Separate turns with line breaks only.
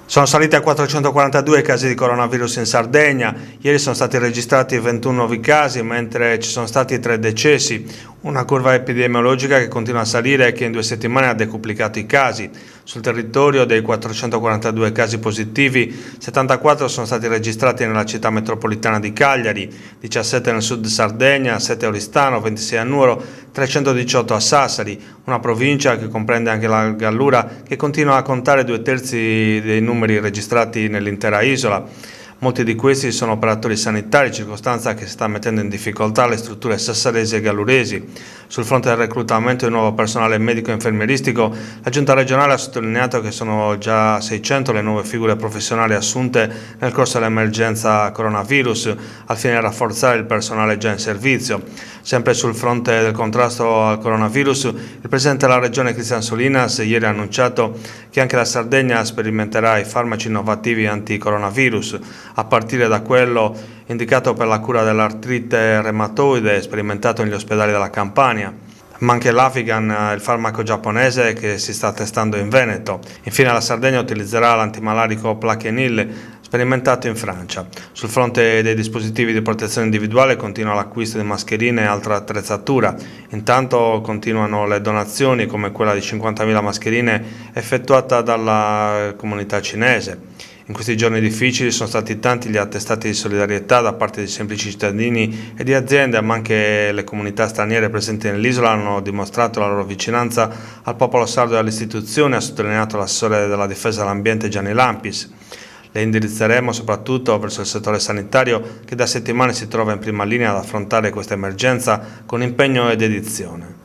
Sono saliti a 442 i casi di coronavirus in Sardegna, ieri sono stati registrati 21 nuovi casi, mentre ci sono stati 3 decessi, una curva epidemiologica che continua a salire e che in 2 settimane ha decuplicato i casi. Sul territorio dei 442 casi positivi, 74 sono stati registrati nella città metropolitana di Cagliari, 17 nel sud Sardegna, 7 a Oristano, 26 a Nuoro, 318 a Sassari, una provincia che comprende anche la Gallura che continua a contare 2/3 dei numeri registrati nell'intera isola. Molti di questi sono operatori sanitari, circostanza che sta mettendo in difficoltà le strutture sassaresi e galluresi. Sul fronte del reclutamento di nuovo personale medico e infermieristico, la Giunta regionale ha sottolineato che sono già 600 le nuove figure professionali assunte nel corso dell'emergenza coronavirus, al fine di rafforzare il personale già in servizio. Sempre sul fronte del contrasto al coronavirus, il Presidente della Regione Cristian Solinas ieri ha annunciato che anche la Sardegna sperimenterà i farmaci innovativi anti-coronavirus, a partire da quello indicato per la cura dell'artrite reumatoide sperimentato negli ospedali della Campania, ma anche l'Avigan, il farmaco giapponese che si sta testando in Veneto. Infine la Sardegna utilizzerà l'antimalarico Plaquenil sperimentato in Francia. Sul fronte dei dispositivi di protezione individuale continua l'acquisto di mascherine e altra attrezzatura. Intanto continuano le donazioni, come quella di 50.000 mascherine effettuata dalla comunità cinese. In questi giorni difficili sono stati tanti gli attestati di solidarietà da parte di semplici cittadini e di aziende, ma anche le comunità straniere presenti nell'isola hanno dimostrato la loro vicinanza al popolo sardo e alle istituzioni, ha sottolineato l'assessore della difesa dell'ambiente Gianni Lampis. Le indirizzeremo soprattutto verso il settore sanitario che da settimane si trova in prima linea ad affrontare questa emergenza con impegno e dedizione.